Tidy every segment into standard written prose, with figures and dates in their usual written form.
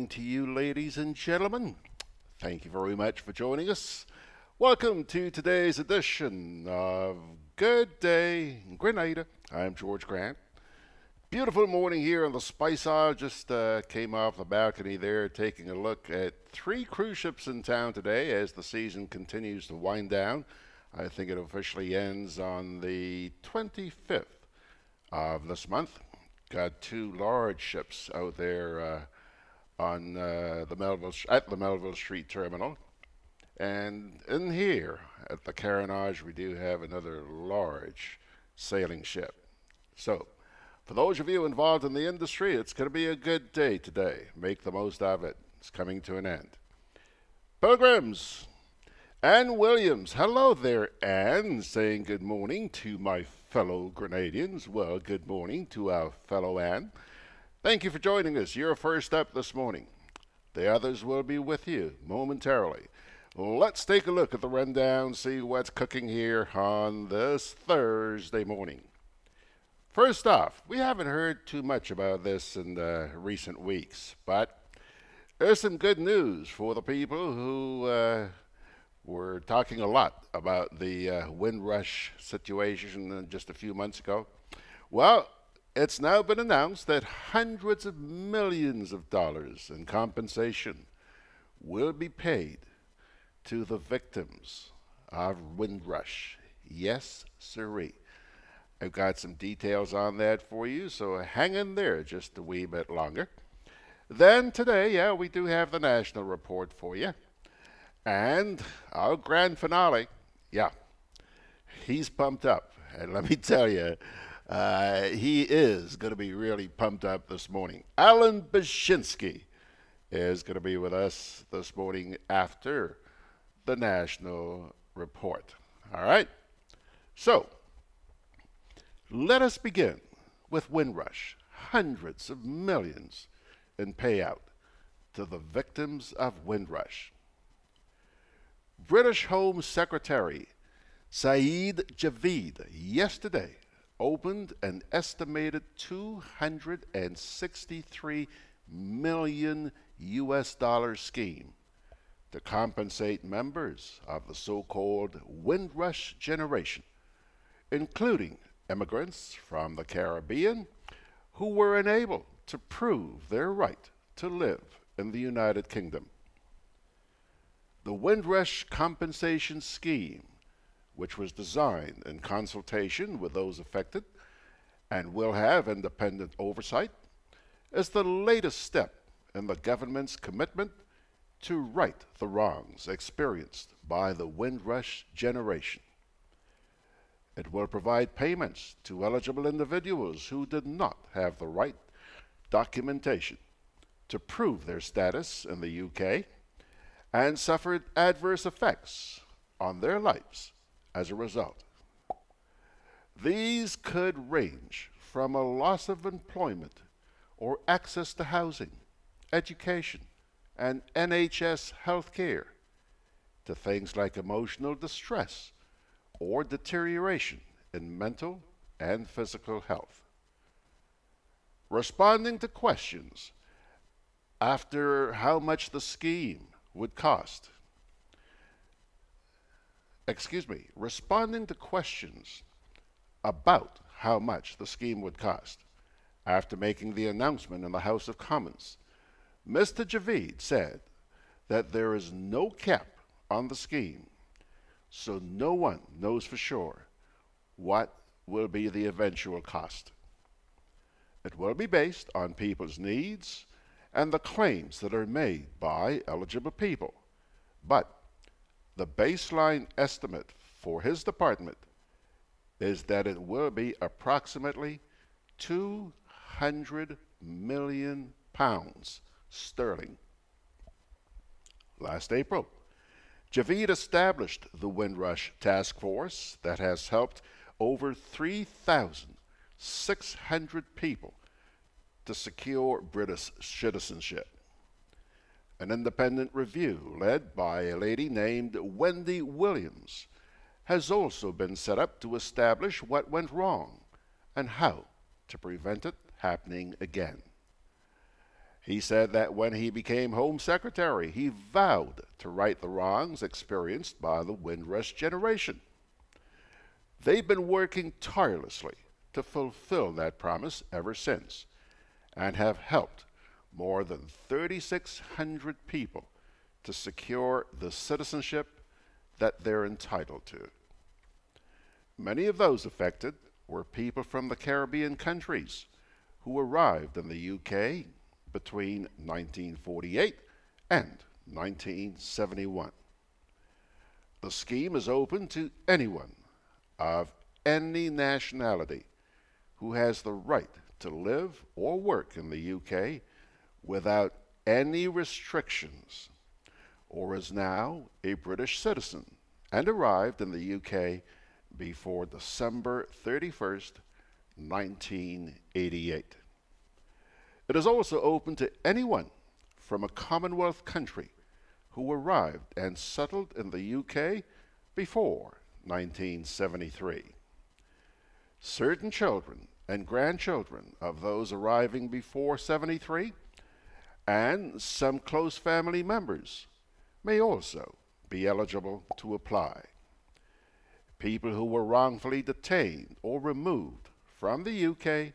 to you, ladies and gentlemen. Thank you very much for joining us. Welcome to today's edition of Good Day Grenada. I'm George Grant. Beautiful morning here in the Spice Isle. Just came off the balcony there taking a look at 3 cruise ships in town today as the season continues to wind down. I think it officially ends on the 25th of this month. Got 2 large ships out there on the Melville Street Terminal. And in here at the Carnage, we do have another large sailing ship. So, for those of you involved in the industry, it's going to be a good day today. Make the most of it. It's coming to an end. Pilgrims, Ann Williams. Hello there, Ann. Saying good morning to my fellow Grenadians. Well, good morning to our fellow Ann. Thank you for joining us. You're first up this morning. The others will be with you momentarily. Let's take a look at the rundown, see what's cooking here on this Thursday morning. First off, we haven't heard too much about this in the recent weeks, but there's some good news for the people who were talking a lot about the Windrush situation just a few months ago. Well, it's now been announced that hundreds of millions of dollars in compensation will be paid to the victims of Windrush. Yes, sirree. I've got some details on that for you, so hang in there just a wee bit longer. Then today, we do have the national report for you. And our grand finale, he's pumped up. And let me tell you, he is going to be really pumped up this morning. Allan is going to be with us this morning after the national report. All right? So, let us begin with Windrush. Hundreds of millions in payout to the victims of Windrush. British Home Secretary Sajid Javid yesterday opened an estimated $263 million scheme to compensate members of the so-called Windrush generation, including immigrants from the Caribbean who were unable to prove their right to live in the United Kingdom. The Windrush compensation scheme, which was designed in consultation with those affected and will have independent oversight, is the latest step in the government's commitment to right the wrongs experienced by the Windrush generation. It will provide payments to eligible individuals who did not have the right documentation to prove their status in the UK and suffered adverse effects on their lives as a result. These could range from a loss of employment or access to housing, education, and NHS health care to things like emotional distress or deterioration in mental and physical health. Responding to questions after how much the scheme would cost. Responding to questions about how much the scheme would cost after making the announcement in the House of Commons, Mr. Javid said that there is no cap on the scheme, so no one knows for sure what will be the eventual cost. It will be based on people's needs and the claims that are made by eligible people, but the baseline estimate for his department is that it will be approximately £200 million sterling. Last April, Javid established the Windrush Task Force that has helped over 3,600 people to secure British citizenship. An independent review led by a lady named Wendy Williams has also been set up to establish what went wrong and how to prevent it happening again. He said that when he became Home Secretary, he vowed to right the wrongs experienced by the Windrush generation. They've been working tirelessly to fulfill that promise ever since and have helped more than 3,600 people to secure the citizenship that they're entitled to. Many of those affected were people from the Caribbean countries who arrived in the UK between 1948 and 1971. The scheme is open to anyone of any nationality who has the right to live or work in the UK without any restrictions, or is now a British citizen and arrived in the UK before December 31st, 1988. It is also open to anyone from a Commonwealth country who arrived and settled in the UK before 1973. Certain children and grandchildren of those arriving before 73 and some close family members may also be eligible to apply. People who were wrongfully detained or removed from the UK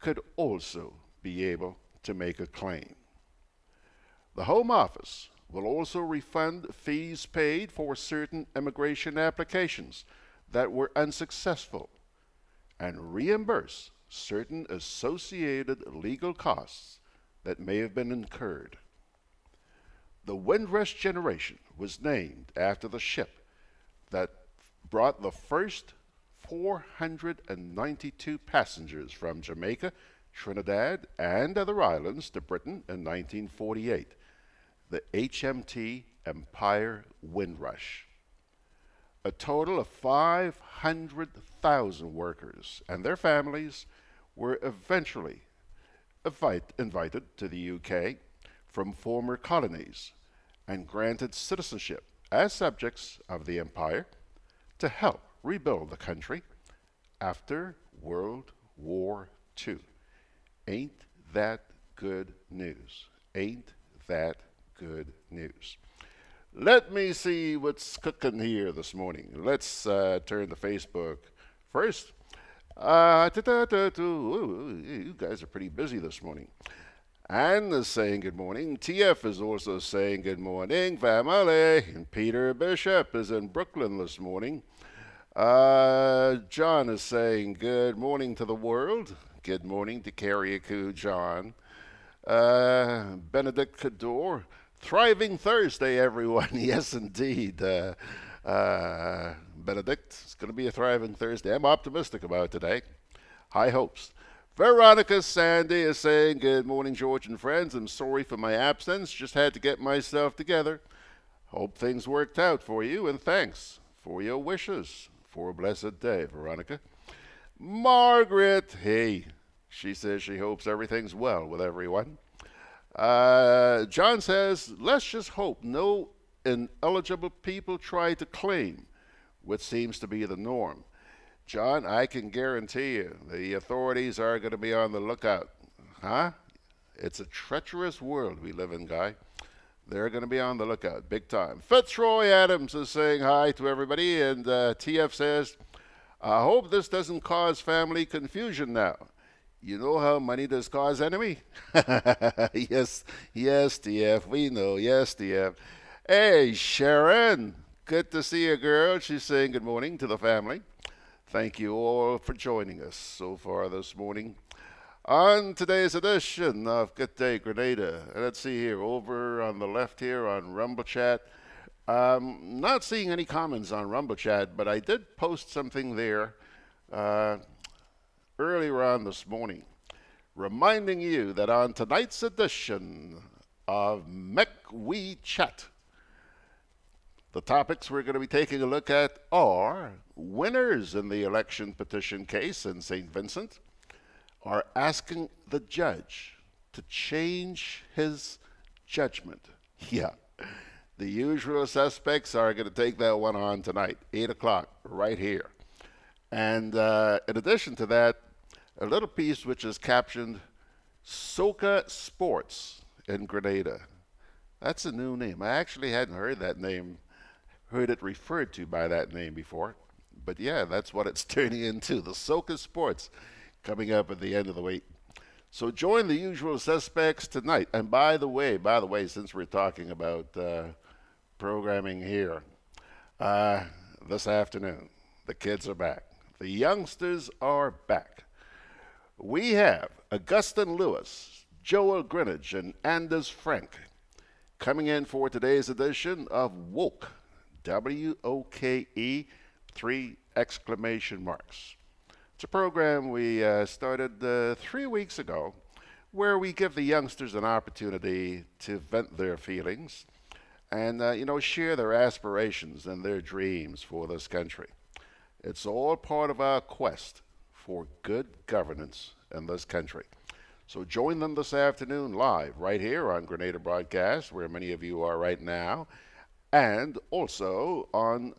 could also be able to make a claim. The Home Office will also refund fees paid for certain immigration applications that were unsuccessful and reimburse certain associated legal costs that may have been incurred. The Windrush generation was named after the ship that brought the first 492 passengers from Jamaica, Trinidad, and other islands to Britain in 1948, the HMT Empire Windrush. A total of 500,000 workers and their families were eventually invited to the UK from former colonies and granted citizenship as subjects of the empire to help rebuild the country after World War II. Ain't that good news? Ain't that good news? Let me see what's cooking here this morning. Let's turn to Facebook first. You guys are pretty busy this morning. Anne is saying good morning. TF is also saying good morning, family. And Peter Bishop is in Brooklyn this morning. John is saying good morning to the world. Good morning to Carriacou John. Benedict Cador. Thriving Thursday, everyone. Yes, indeed. Benedict, it's going to be a thriving Thursday. I'm optimistic about today. High hopes. Veronica Sandy is saying, good morning, George and friends. I'm sorry for my absence. Just had to get myself together. Hope things worked out for you, and thanks for your wishes for a blessed day, Veronica. Margaret, hey, she says she hopes everything's well with everyone. John says, let's just hope no ineligible people try to claim what seems to be the norm. John, I can guarantee you the authorities are going to be on the lookout. Huh? It's a treacherous world we live in, Guy. They're going to be on the lookout, big time. Fitzroy Adams is saying hi to everybody, and TF says, I hope this doesn't cause family confusion now. You know how money does cause enemy? Yes, TF, we know. Yes, TF. Hey, Sharon, good to see you, girl. She's saying good morning to the family. Thank you all for joining us so far this morning on today's edition of Gudday Grenada. Let's see here, over on the left here on Rumble Chat. Not seeing any comments on Rumble Chat, but I did post something there earlier on this morning, reminding you that on tonight's edition of We Chat, the topics we're going to be taking a look at are winners in the election petition case in St. Vincent are asking the judge to change his judgment. Yeah, the usual suspects are going to take that one on tonight, 8 o'clock, right here. And in addition to that, a little piece which is captioned, Soca Sports in Grenada. That's a new name. I actually hadn't heard that name, heard it referred to by that name before. But yeah, that's what it's turning into, the Soca Sports, coming up at the end of the week. So join the usual suspects tonight. And by the way, since we're talking about programming here, this afternoon, the kids are back. The youngsters are back. We have Augustin Lewis, Joel Greenwich, and Anders Frank coming in for today's edition of Woke, W-O-K-E, 3 exclamation marks. It's a program we started 3 weeks ago where we give the youngsters an opportunity to vent their feelings and, share their aspirations and their dreams for this country. It's all part of our quest for good governance in this country. So join them this afternoon live right here on Grenada Broadcast, where many of you are right now, and also on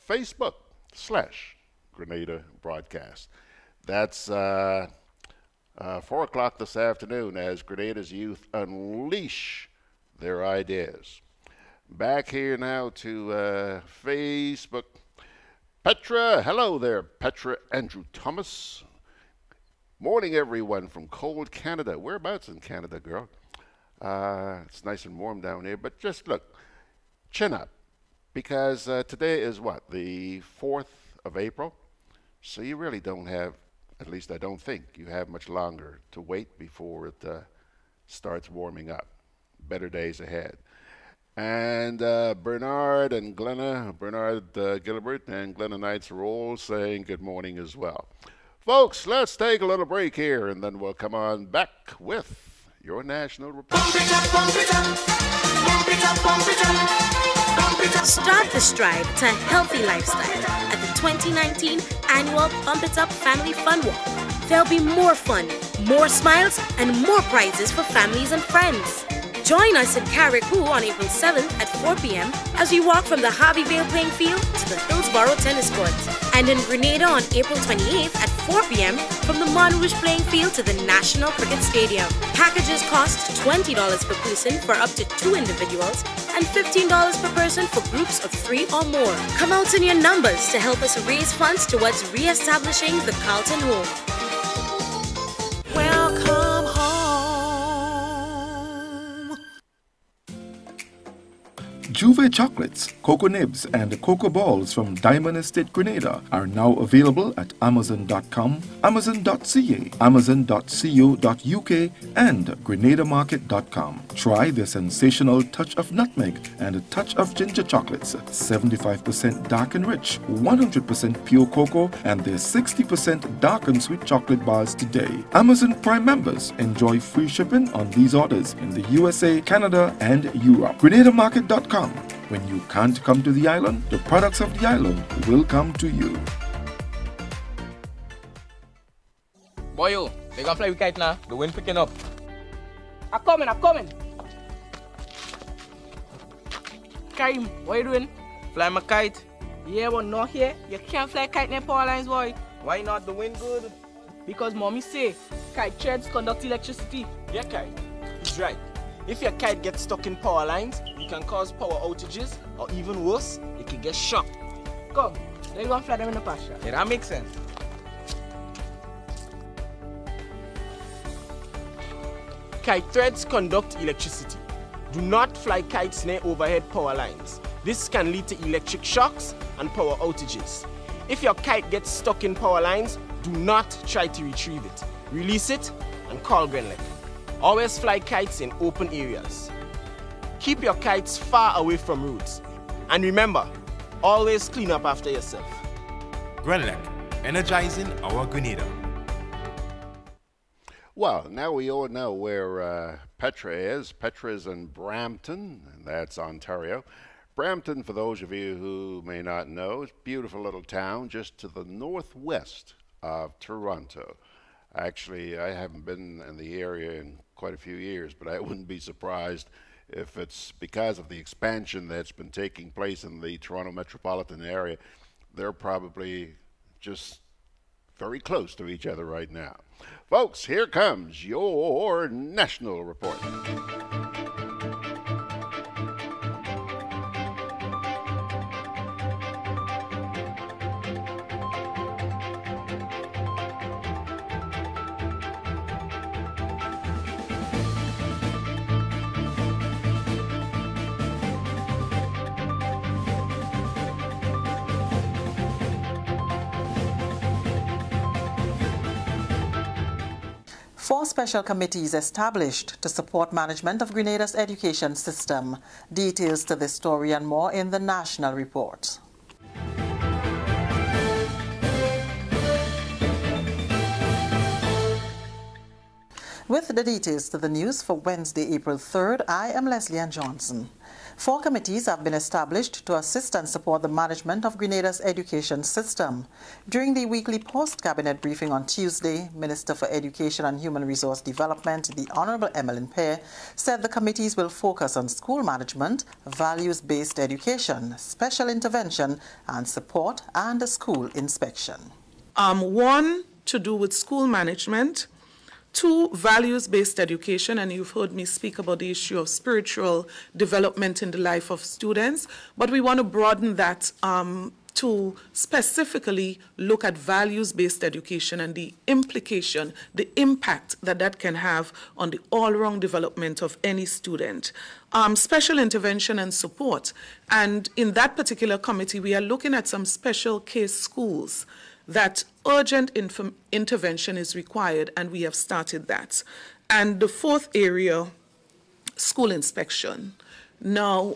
Facebook/Grenada Broadcast. That's 4 o'clock this afternoon as Grenada's youth unleash their ideas. Back here now to Facebook. Petra, hello there, Petra Andrew Thomas. Morning, everyone from cold Canada. Whereabouts in Canada, girl? It's nice and warm down here, but just look, chin up, because today is what, the 4th of April? So you really don't have, at least I don't think, you have much longer to wait before it starts warming up. Better days ahead. And Bernard Gilbert and Glenna Knights are all saying good morning as well. Folks, let's take a little break here, and then we'll come on back with your national report. Start the stride to a healthy lifestyle at the 2019 annual Bump It Up Family Fun Walk. There'll be more fun, more smiles, and more prizes for families and friends. Join us in Carriacou on April 7th at 4 p.m. as we walk from the Harveyvale playing field to the Hillsborough tennis court. And in Grenada on April 28th at 4 p.m. from the Windrush playing field to the National Cricket Stadium. Packages cost $20 per person for up to 2 individuals and $15 per person for groups of 3 or more. Come out in your numbers to help us raise funds towards re-establishing the Carlton Home. Welcome home. Juve chocolates, cocoa nibs, and cocoa balls from Diamond Estate Grenada are now available at Amazon.com, Amazon.ca, Amazon.co.uk, and GrenadaMarket.com. Try the sensational touch of nutmeg and a touch of ginger chocolates, 75% dark and rich, 100% pure cocoa, and their 60% dark and sweet chocolate bars today. Amazon Prime members enjoy free shipping on these orders in the USA, Canada, and Europe. GrenadaMarket.com. When you can't come to the island, the products of the island will come to you. Boy, yo, they gonna fly with kite now. The wind picking up. I'm coming. Karim, what you doing? Fly my kite. Yeah, but not here. You can't fly kite near power lines, boy. Why not? The wind good. Because mommy say kite threads conduct electricity. Yeah, kite. He's right. If your kite gets stuck in power lines, it can cause power outages, or even worse, it can get shocked. Come, let's go and fly them in the pasture. Yeah, that makes sense. Kite threads conduct electricity. Do not fly kites near overhead power lines. This can lead to electric shocks and power outages. If your kite gets stuck in power lines, do not try to retrieve it. Release it and call GRENADA. Always fly kites in open areas. Keep your kites far away from roads. And remember, always clean up after yourself. GRENADA, energizing our Grenada. Well, now we all know where Petra is. Petra's in Brampton, and that's Ontario. Brampton, for those of you who may not know, is a beautiful little town just to the northwest of Toronto. Actually, I haven't been in the area in quite a few years, but I wouldn't be surprised if it's because of the expansion that's been taking place in the Toronto metropolitan area. They're probably just very close to each other right now. Folks, here comes your national report. Four special committees established to support management of Grenada's education system. Details to this story and more in the national report. With the details to the news for Wednesday, April 3rd, I am Leslie Ann Johnson. Four committees have been established to assist and support the management of Grenada's education system. During the weekly post-cabinet briefing on Tuesday, Minister for Education and Human Resource Development, the Honorable Emmeline Pear, said the committees will focus on school management, values-based education, special intervention and support, and school inspection. One, to do with school management. Two, values-based education, and you've heard me speak about the issue of spiritual development in the life of students, but we want to broaden that to specifically look at values-based education and the implication, the impact that that can have on the all-round development of any student. Special intervention and support, and in that particular committee, we are looking at some special case schools that urgent intervention is required, and we have started that. And the fourth area, school inspection. Now,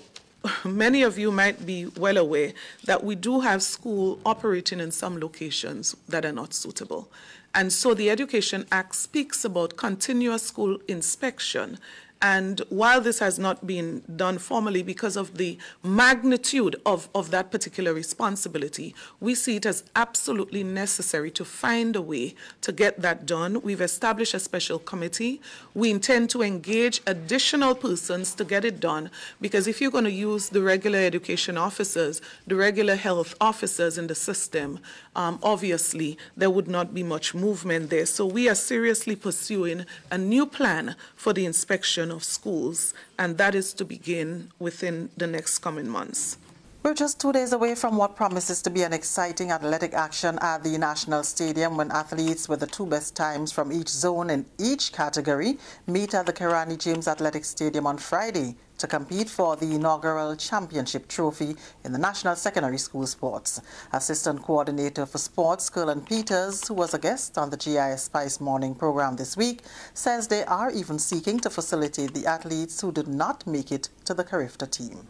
many of you might be well aware that we do have school operating in some locations that are not suitable. And so the Education Act speaks about continuous school inspection. And while this has not been done formally because of the magnitude of that particular responsibility, we see it as absolutely necessary to find a way to get that done. We've established a special committee. We intend to engage additional persons to get it done, because if you're going to use the regular education officers, the regular health officers in the system, obviously there would not be much movement there. So we are seriously pursuing a new plan for the inspection of schools, and that is to begin within the next coming months. We're just 2 days away from what promises to be an exciting athletic action at the National Stadium when athletes with the two best times from each zone in each category meet at the Kirani James Athletic Stadium on Friday to compete for the inaugural championship trophy in the National Secondary School Sports. Assistant Coordinator for Sports, Curlin Peters, who was a guest on the GIS Spice Morning program this week, says they are even seeking to facilitate the athletes who did not make it to the Carifta team.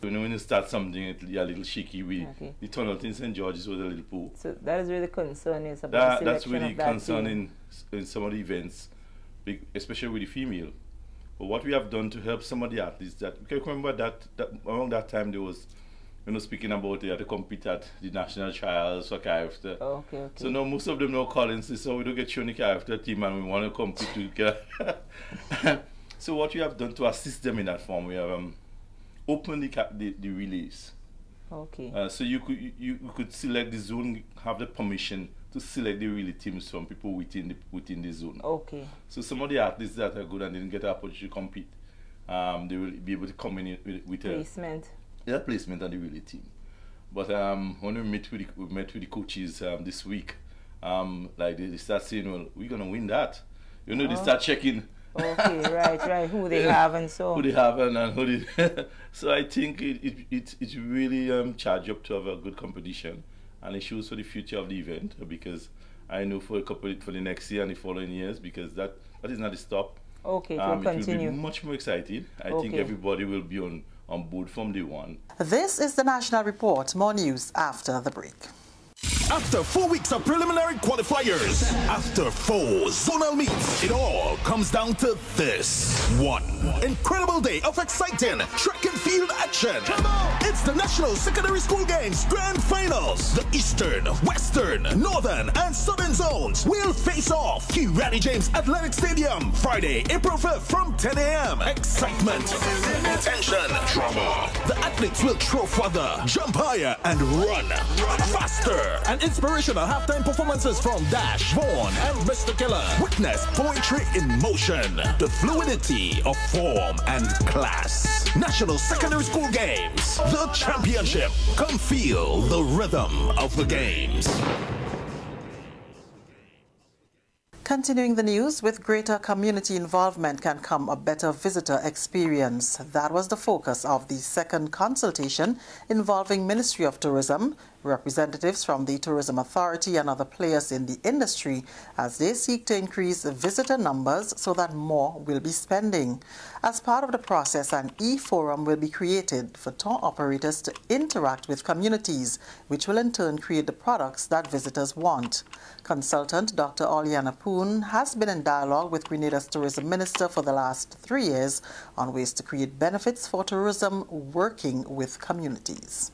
You know, when you start something, it's a little shaky. The turnout in St. George's was a little poor. So that is really concerning about the selection that's really of that concerning in some of the events, especially with the female. But what we have done to help some of the athletes, that you can remember that around that time there was, you know, speaking about they had to compete at the national trials for Carifta. Oh, okay. So now most of them know Collins, so we don't get shown the Carifta team and we want to compete together. So what we have done to assist them in that form, we have open the relays. Okay. So you could select the zone, have the permission to select the relay teams from people within the zone. Okay. So some of the athletes that are good and didn't get an opportunity to compete, they will be able to come in with placement. A placement on the relay team. But when we met with the coaches this week, like they start saying, well, we're gonna win that. You know, they start checking. Okay, right. Who they have and so. Who they have and who they. So I think it's really charged up to have a good competition, and it shows for the future of the event, because I know for the next year and the following years, because that is not the stop. Okay, it will continue. It will be much more exciting. I think everybody will be on board from day one. This is the National Report. More news after the break. After 4 weeks of preliminary qualifiers, after 4 zonal meets, it all comes down to this one incredible day of exciting track and field action. It's the National Secondary School Games Grand Finals. The Eastern, Western, Northern, and Southern zones will face off. Gudday James Athletic Stadium, Friday, April 5th from 10 a.m. Excitement, tension, drama. The athletes will throw further, jump higher, and run faster. And inspirational halftime performances from Dash, Vaughn, and Mr. Killer. Witness poetry in motion, the fluidity of form and class. National Secondary School Games, the championship. Come feel the rhythm of the games. Continuing the news, with greater community involvement can come a better visitor experience. That was the focus of the second consultation involving Ministry of Tourism, representatives from the Tourism Authority and other players in the industry as they seek to increase visitor numbers so that more will be spending. As part of the process, an e-forum will be created for tour operators to interact with communities, which will in turn create the products that visitors want. Consultant Dr. Oliana Poon has been in dialogue with Grenada's tourism minister for the last 3 years on ways to create benefits for tourism working with communities.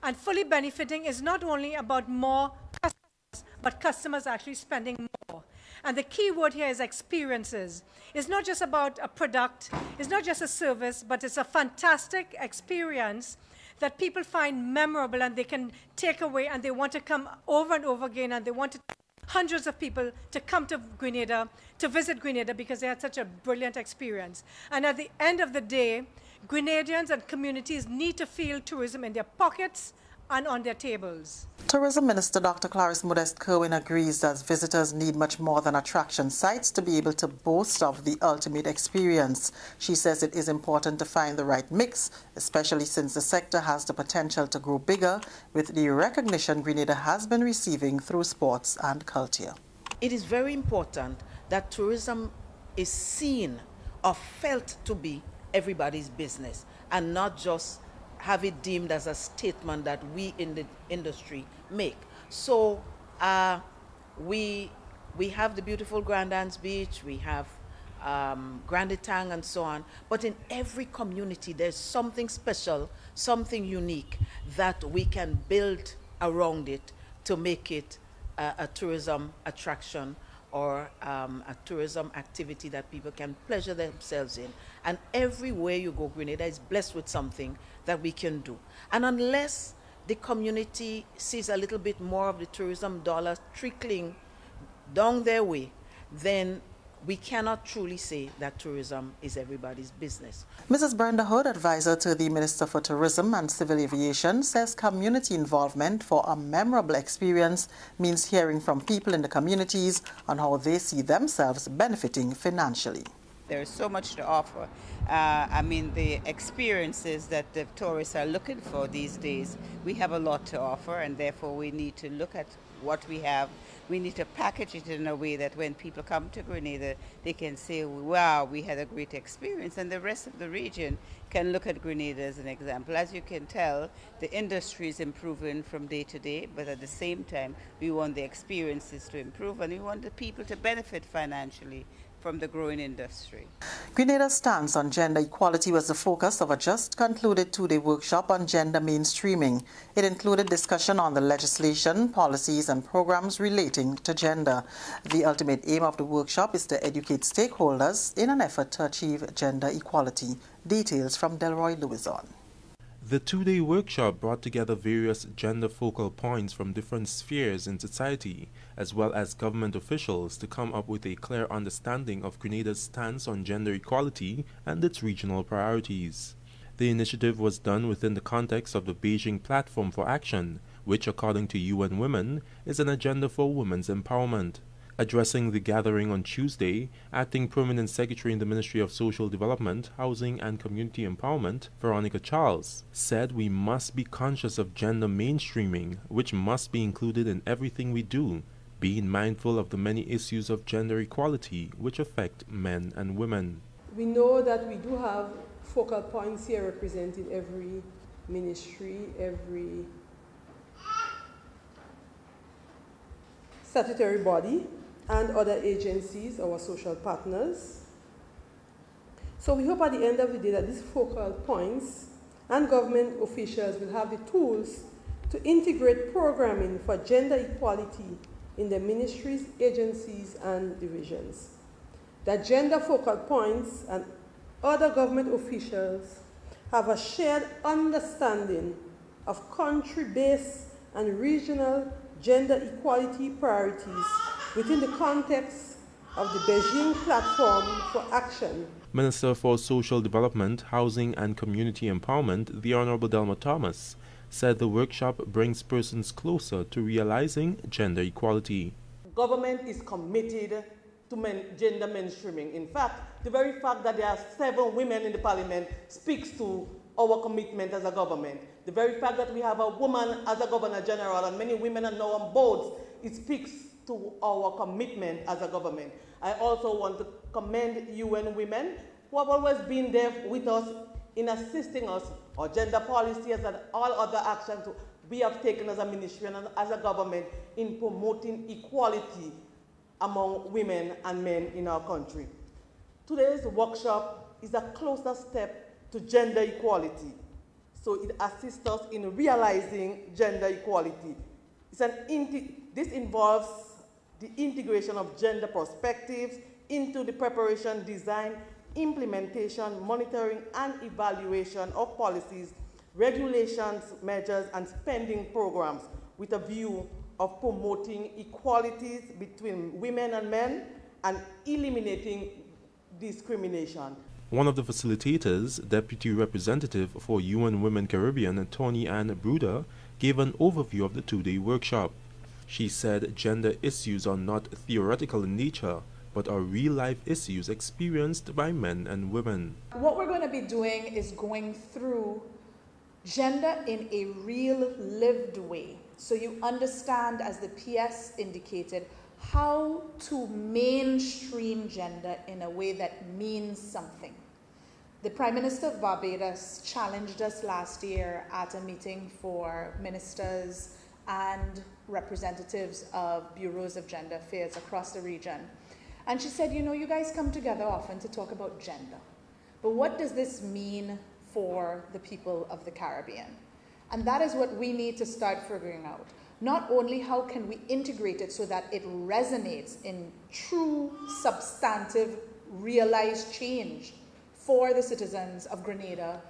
And fully benefiting is not only about more customers, but customers actually spending more. And the key word here is experiences. It's not just about a product, it's not just a service, but it's a fantastic experience that people find memorable and they can take away and they want to come over and over again, and they want hundreds of people to come to Grenada, to visit Grenada, because they had such a brilliant experience. And at the end of the day, Grenadians and communities need to feel tourism in their pockets and on their tables. Tourism Minister Dr. Clarice Modest Kerwin agrees that visitors need much more than attraction sites to be able to boast of the ultimate experience. She says it is important to find the right mix, especially since the sector has the potential to grow bigger with the recognition Grenada has been receiving through sports and culture. It is very important that tourism is seen or felt to be everybody's business and not just have it deemed as a statement that we in the industry make. So we have the beautiful Grand Anse Beach, we have Grande Tang and so on, but in every community there's something special, something unique that we can build around it to make it a tourism attraction or a tourism activity that people can pleasure themselves in. And everywhere you go, Grenada is blessed with something that we can do. And unless the community sees a little bit more of the tourism dollars trickling down their way, then we cannot truly say that tourism is everybody's business. Mrs. Brenda Hood, advisor to the Minister for Tourism and Civil Aviation, says community involvement for a memorable experience means hearing from people in the communities on how they see themselves benefiting financially. There's so much to offer. I mean, the experiences that the tourists are looking for these days, we have a lot to offer, and therefore we need to look at what we have. We need to package it in a way that when people come to Grenada, they can say, wow, we had a great experience, and the rest of the region can look at Grenada as an example. As you can tell, the industry is improving from day to day, but at the same time, we want the experiences to improve, and we want the people to benefit financially from the growing industry. Grenada's stance on gender equality was the focus of a just concluded two-day workshop on gender mainstreaming. It included discussion on the legislation, policies and programs relating to gender. The ultimate aim of the workshop is to educate stakeholders in an effort to achieve gender equality. Details from Delroy Louison. The two-day workshop brought together various gender focal points from different spheres in society, as well as government officials, to come up with a clear understanding of Grenada's stance on gender equality and its regional priorities. The initiative was done within the context of the Beijing Platform for Action, which, according to UN Women, is an agenda for women's empowerment. Addressing the gathering on Tuesday, Acting Permanent Secretary in the Ministry of Social Development, Housing and Community Empowerment, Veronica Charles, said we must be conscious of gender mainstreaming, which must be included in everything we do, being mindful of the many issues of gender equality which affect men and women. We know that we do have focal points here representing every ministry, every statutory body, and other agencies, our social partners. So we hope at the end of the day that these focal points and government officials will have the tools to integrate programming for gender equality in the ministries, agencies, and divisions. That gender focal points and other government officials have a shared understanding of country-based and regional gender equality priorities within the context of the Beijing Platform for Action. Minister for Social Development, Housing and Community Empowerment, the Honorable Delma Thomas, said the workshop brings persons closer to realizing gender equality. Government is committed to gender mainstreaming. In fact, the very fact that there are 7 women in the parliament speaks to our commitment as a government. The very fact that we have a woman as a governor general and many women are now on boards, it speaks to our commitment as a government. I also want to commend UN Women who have always been there with us in assisting us, our gender policies and all other actions we have taken as a ministry and as a government in promoting equality among women and men in our country. Today's workshop is a closer step to gender equality. So it assists us in realizing gender equality. This involves the integration of gender perspectives into the preparation, design, implementation, monitoring, and evaluation of policies, regulations, measures, and spending programs with a view of promoting equalities between women and men and eliminating discrimination. One of the facilitators, Deputy Representative for UN Women Caribbean, Tony Ann Bruder, gave an overview of the two-day workshop. She said gender issues are not theoretical in nature, but are real-life issues experienced by men and women. What we're going to be doing is going through gender in a real lived way. So you understand, as the PS indicated, how to mainstream gender in a way that means something. The Prime Minister of Barbados challenged us last year at a meeting for ministers and representatives of bureaus of gender affairs across the region. And she said, you know, you guys come together often to talk about gender, but what does this mean for the people of the Caribbean? And that is what we need to start figuring out. Not only how can we integrate it so that it resonates in true, substantive, realized change for the citizens of Grenada,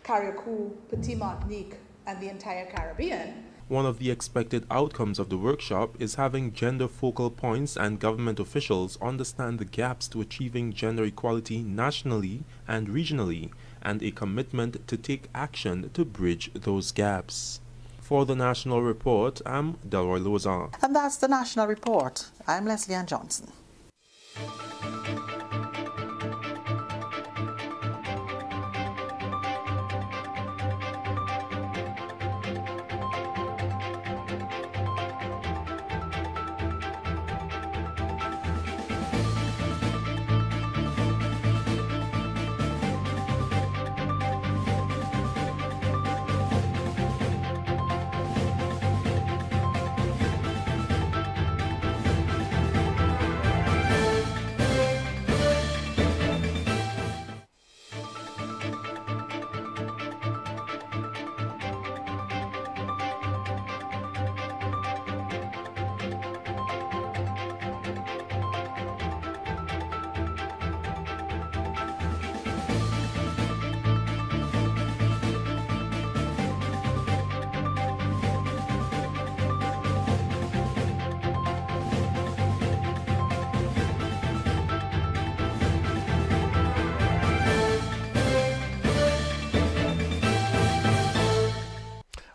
Carriacou, Petit Martinique, and the entire Caribbean. One of the expected outcomes of the workshop is having gender focal points and government officials understand the gaps to achieving gender equality nationally and regionally, and a commitment to take action to bridge those gaps. For the National Report, I'm Delroy Lozan. And that's the National Report. I'm Leslie Ann Johnson.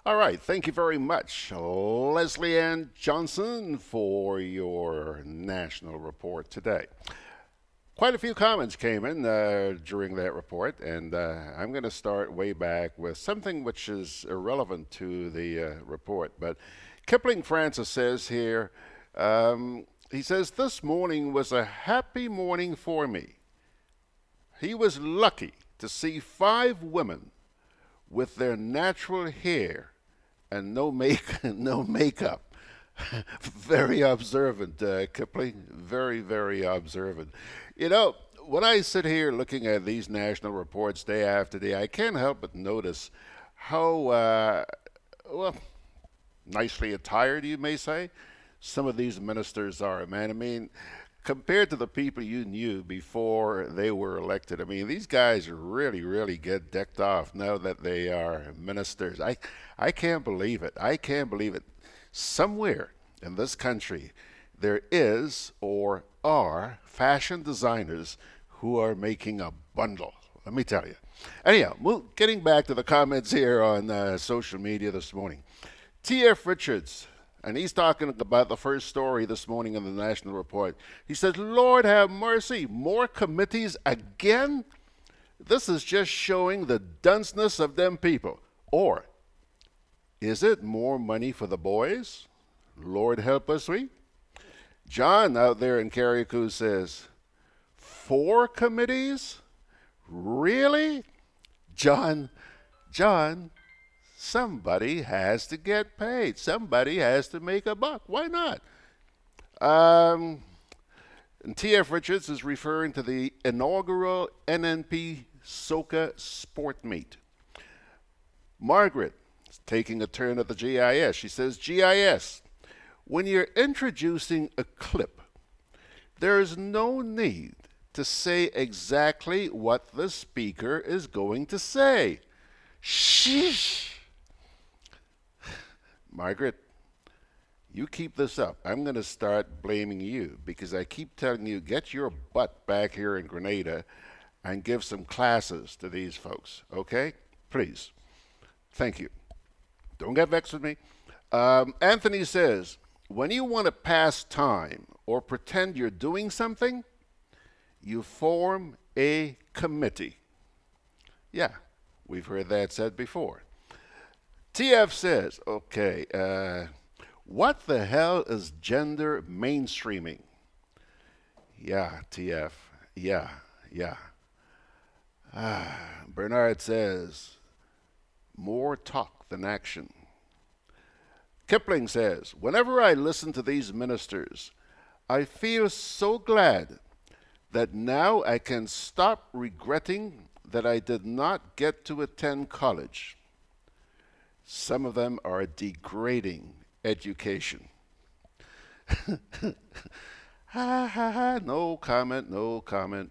All right, thank you very much, Leslie Ann Johnson, for your National Report today. Quite a few comments came in during that report, and I'm going to start way back with something which is irrelevant to the report. But Kipling Francis says here, he says, "This morning was a happy morning for me. He was lucky to see 5 women with their natural hair and no makeup." Very observant, Kipling. Very, very observant. You know, when I sit here looking at these national reports day after day, I can't help but notice how, well, nicely attired, you may say, some of these ministers are. Man, I mean, compared to the people you knew before they were elected. I mean, these guys really get decked off now that they are ministers. I can't believe it. I can't believe it. Somewhere in this country, there is or are fashion designers who are making a bundle. Let me tell you. Anyhow, getting back to the comments here on social media this morning. T.F. Richards, and he's talking about the first story this morning in the National Report. He says, Lord have mercy, more committees again? This is just showing the dunceness of them people. Or, is it more money for the boys? Lord help us, we. John out there in Carriacou says, 4 committees? Really? John, somebody has to get paid. Somebody has to make a buck. Why not? And T.F. Richards is referring to the inaugural NNP Soca Sport Meet. Margaret is taking a turn at the GIS. She says, GIS, when you're introducing a clip, there is no need to say exactly what the speaker is going to say. Sheesh. Margaret, you keep this up. I'm going to start blaming you because I keep telling you, get your butt back here in Grenada and give some classes to these folks, okay? Please. Thank you. Don't get vexed with me. Anthony says, when you want to pass time or pretend you're doing something, you form a committee. Yeah, we've heard that said before. TF says, okay, what the hell is gender mainstreaming? Yeah, TF, yeah. Bernard says, more talk than action. Kipling says, whenever I listen to these ministers, I feel so glad that now I can stop regretting that I did not get to attend college. Some of them are degrading education. No comment.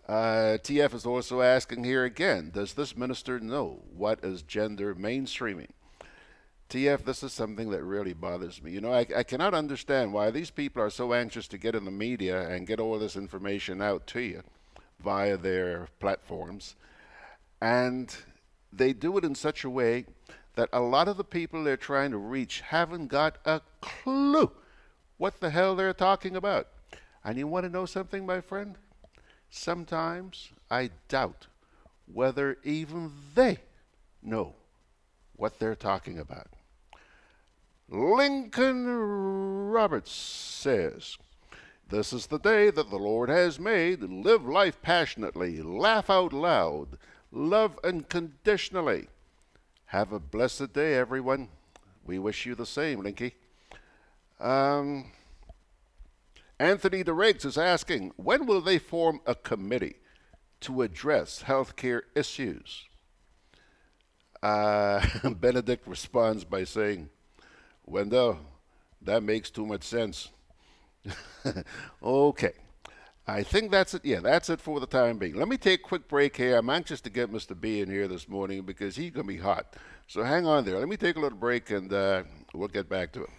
TF is also asking here again, does this minister know what is gender mainstreaming? TF, this is something that really bothers me. You know, I cannot understand why these people are so anxious to get in the media and get all this information out to you via their platforms. And they do it in such a way that a lot of the people they're trying to reach haven't got a clue what the hell they're talking about. And you want to know something, my friend? Sometimes I doubt whether even they know what they're talking about. Lincoln Roberts says, this is the day that the Lord has made. Live life passionately, laugh out loud, love unconditionally. Have a blessed day, everyone. We wish you the same, Linky. Anthony DeRiggs is asking, when will they form a committee to address healthcare issues? Benedict responds by saying, Wendell, that makes too much sense. Okay. I think that's it. Yeah, that's it for the time being. Let me take a quick break here. I'm anxious to get Mr. B in here this morning because he's going to be hot. So hang on there. Let me take a little break and we'll get back to it.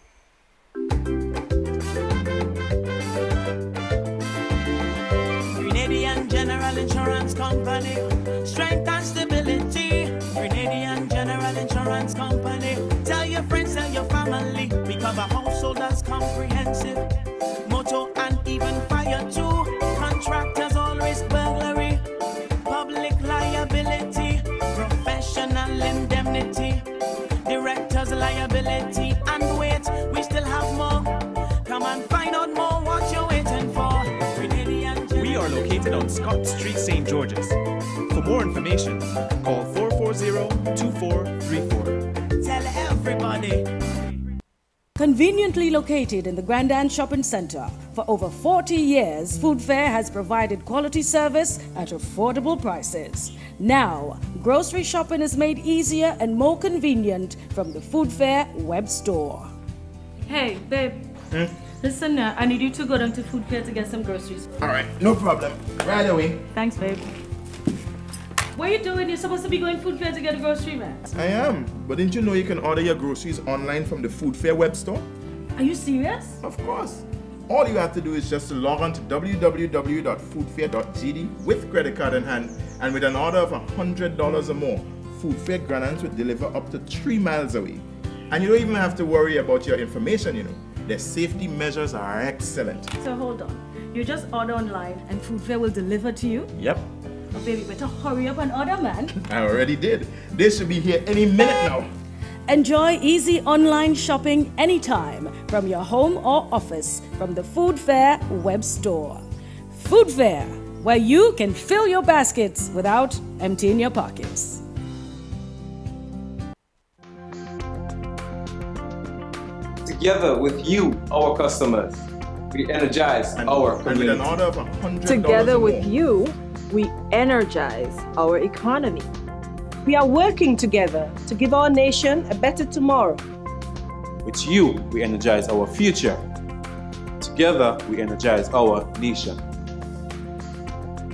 Grenadian General Insurance Company, strength and stability. Grenadian General Insurance Company, tell your friends, tell your family. We cover householders comprehensive, motor and even fire too. Contractors all risk burglary, public liability, professional indemnity, directors liability, and wait, we still have more. Come and find out more what you're waiting for. We are located on Scott Street, St. George's. For more information, call 440-2434. Tell everybody. Conveniently located in the Grandstand Shopping Center, for over 40 years, Food Fair has provided quality service at affordable prices. Now, grocery shopping is made easier and more convenient from the Food Fair web store. Hey, babe. Listen, I need you to go down to Food Fair to get some groceries. All right, no problem. Right away. Thanks, babe. What are you doing? You're supposed to be going Food Fair to get a grocery, man. I am, but didn't you know you can order your groceries online from the Food Fair web store? Are you serious? Of course. All you have to do is just to log on to www.foodfair.gd with credit card in hand, and with an order of $100 or more, Food Fair Grenadans will deliver up to 3 miles away. And you don't even have to worry about your information, you know. Their safety measures are excellent. So hold on. You just order online and Food Fair will deliver to you? Yep. Oh, baby, better hurry up and order, man. I already did. They should be here any minute now. Enjoy easy online shopping anytime from your home or office from the Food Fair web store. Food Fair, where you can fill your baskets without emptying your pockets. Together with you, our customers, we energize our community. With an order of $100 Together or with more. you, we energize our economy. We are working together to give our nation a better tomorrow. With you, we energize our future. Together, we energize our nation.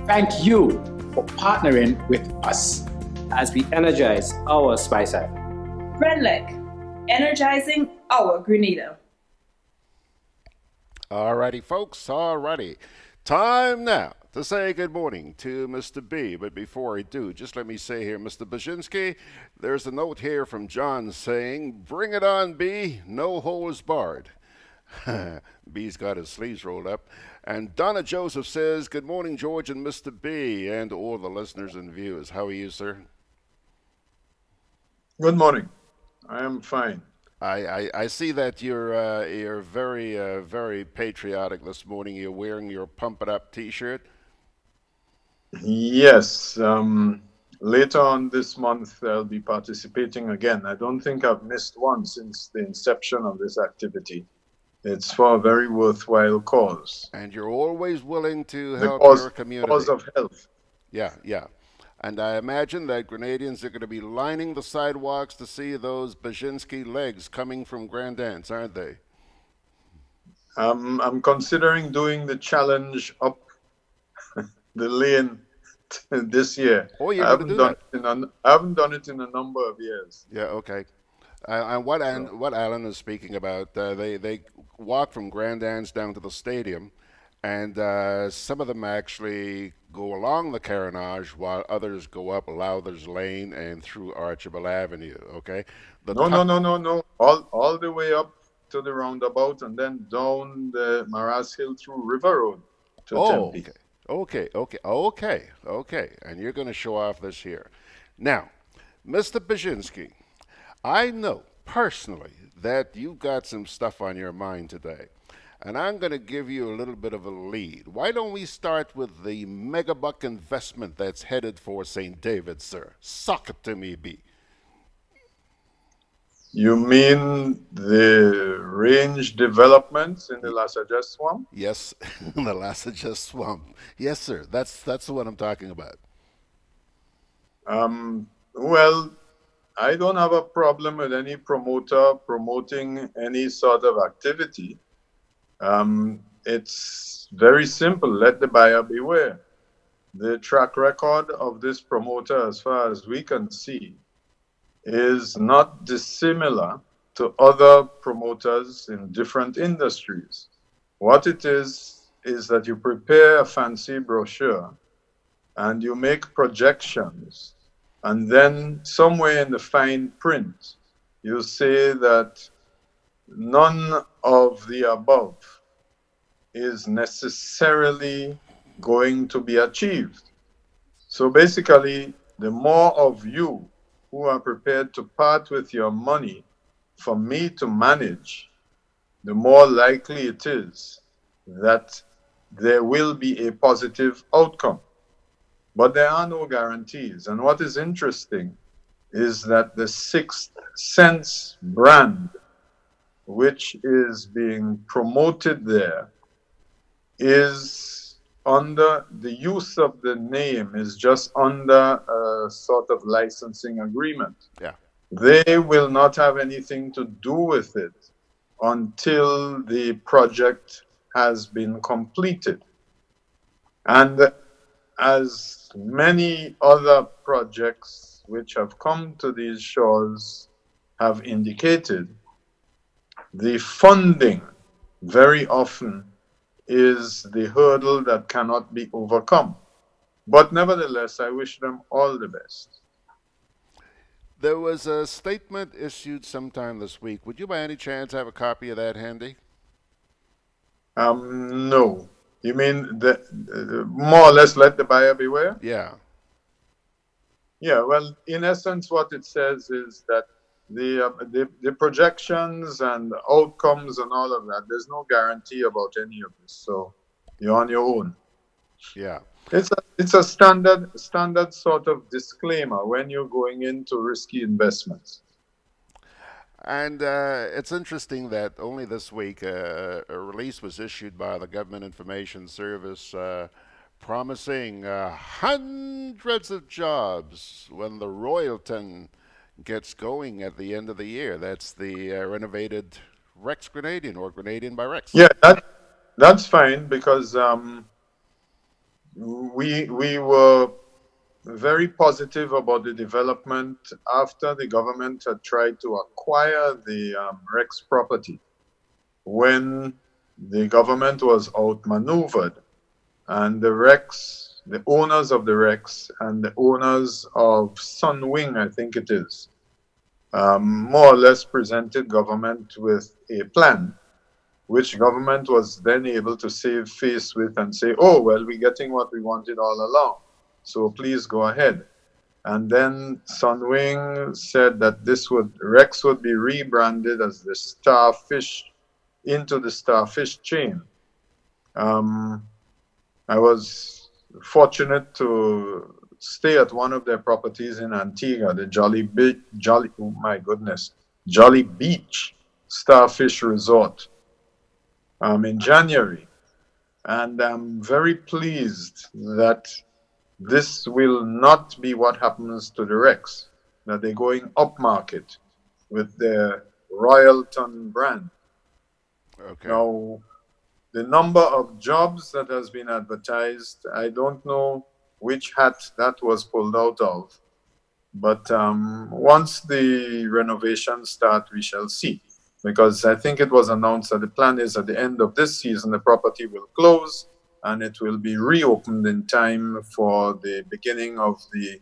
Thank you for partnering with us as we energize our Spice Island. GRENLEC, energizing our Grenada. Alrighty, folks, alrighty. Time now to say good morning to Mr. B. But before I do, just let me say here, Mr. Baczynski, there's a note here from John saying, bring it on, B, no hose barred. B's got his sleeves rolled up. And Donna Joseph says, good morning, George and Mr. B, and all the listeners and viewers. How are you, sir? Good morning. I am fine. I see that you're very very patriotic this morning. You're wearing your Pump It Up T-shirt. Yes. Later on this month, I'll be participating again. I don't think I've missed one since the inception of this activity. It's for a very worthwhile cause. And you're always willing to The help cause, your community. cause of health. Yeah, yeah. And I imagine that Grenadians are going to be lining the sidewalks to see those Baczynski legs coming from Grand Dance, aren't they? I'm considering doing the challenge up the lane this year. Oh, you're I going to haven't do done it I haven't done it in a number of years. Yeah, okay. And what Allan is speaking about, they walk from Grand Dance down to the stadium, and some of them actually go along the carnage while others go up Lowther's Lane and through Archibald Avenue, okay? No. All the way up to the roundabout and then down the Maras Hill through River Road to Tempe. Okay. And you're going to show off this here. Now, Mr. Baczynski, I know personally that you've got some stuff on your mind today. And I'm going to give you a little bit of a lead. Why don't we start with the megabuck investment that's headed for St. David, sir? Sock it to me, B. You mean the range developments in the Lassaja Swamp? Yes, the Lassaja Swamp. Yes, sir. That's what I'm talking about. Well, I don't have a problem with any promoter promoting any sort of activity. It's very simple. Let the buyer beware. The track record of this promoter, as far as we can see, is not dissimilar to other promoters in different industries. What it is that you prepare a fancy brochure and you make projections, and then somewhere in the fine print, you say that none of the above is necessarily going to be achieved. So basically, the more of you who are prepared to part with your money for me to manage, the more likely it is that there will be a positive outcome. But there are no guarantees. And what is interesting is that the Sixth Sense brand, which is being promoted there, is under the use of the name is just under a sort of licensing agreement. Yeah. They will not have anything to do with it until the project has been completed. And as many other projects which have come to these shores have indicated, the funding very often is the hurdle that cannot be overcome. But nevertheless, I wish them all the best. There was a statement issued sometime this week. Would you by any chance have a copy of that handy? No. You mean more or less let the buyer beware? Yeah. Yeah, well, in essence, what it says is that the projections and outcomes and all of that, there's no guarantee about any of this. So you're on your own. Yeah. It's a standard sort of disclaimer when you're going into risky investments. And it's interesting that only this week a release was issued by the Government Information Service promising hundreds of jobs when the Royalton gets going at the end of the year. That's the renovated Rex Grenadian, or Grenadian by Rex. Yeah, that's fine, because we were very positive about the development after the government had tried to acquire the Rex property. When the government was outmaneuvered, and the owners of the Rex and the owners of Sunwing, I think it is, more or less presented government with a plan, which government was then able to save face with and say, oh, well, we're getting what we wanted all along, so please go ahead. And then Sunwing said that Rex would be rebranded as the Starfish, into the Starfish chain. I was fortunate to stay at one of their properties in Antigua, the Jolly Beach Starfish Resort, in January. And I'm very pleased that this will not be what happens to the Rex, that they're going upmarket with their Royalton brand. Okay. Now, the number of jobs that has been advertised, I don't know which hat that was pulled out of. But once the renovations start, we shall see. Because I think it was announced that the plan is at the end of this season, the property will close and it will be reopened in time for the beginning of the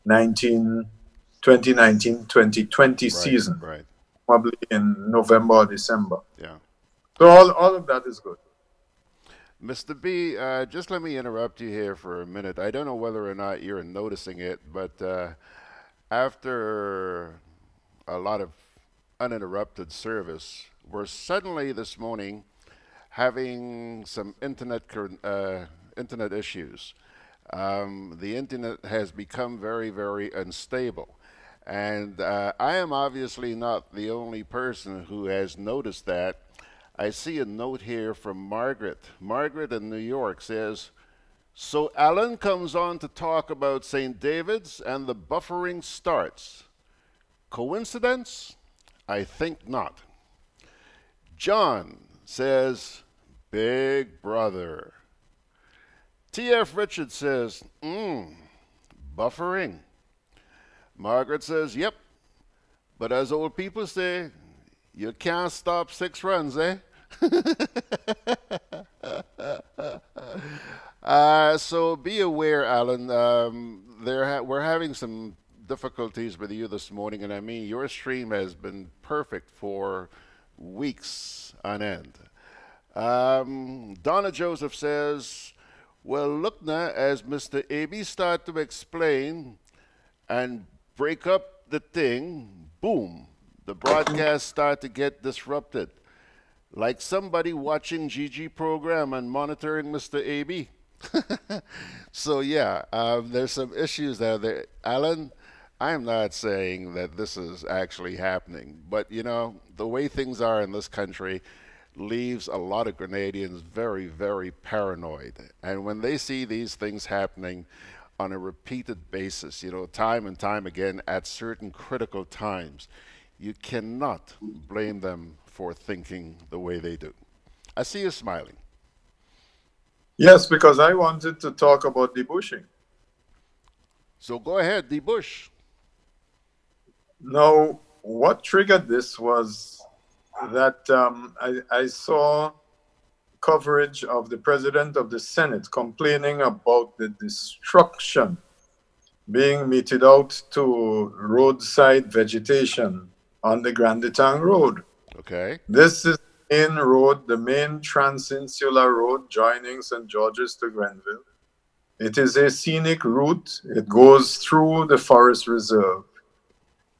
2019-2020 season. Right. Probably in November or December. Yeah. So all of that is good. Mr. B, just let me interrupt you here for a minute. I don't know whether or not you're noticing it, but after a lot of uninterrupted service, we're suddenly this morning having some internet issues. The internet has become very, very unstable. And I am obviously not the only person who has noticed that. I see a note here from Margaret. Margaret in New York says, so Allan comes on to talk about St. David's and the buffering starts. Coincidence? I think not. John says, Big Brother. T.F. Richards says, buffering. Margaret says, yep, but as old people say, you can't stop 6 runs, eh? So be aware, Allan, we're having some difficulties with you this morning, and I mean, your stream has been perfect for weeks on end. Donna Joseph says, well, look now, as Mr. A.B. start to explain and break up the thing, boom, the broadcast start to get disrupted. Like somebody watching GG program and monitoring Mr. A.B. So yeah, there's some issues there. Allan, I am not saying that this is actually happening, but you know, the way things are in this country leaves a lot of Grenadians very, very paranoid. And when they see these things happening on a repeated basis, you know, time and time again at certain critical times, you cannot blame them for thinking the way they do. I see you smiling. Yes, because I wanted to talk about debushing. So go ahead, debush. Now, what triggered this was that I saw coverage of the President of the Senate complaining about the destruction being meted out to roadside vegetation on the Grandetang Road. Okay. This is the main road, the main transinsular road joining St. George's to Grenville. It is a scenic route. It goes through the forest reserve.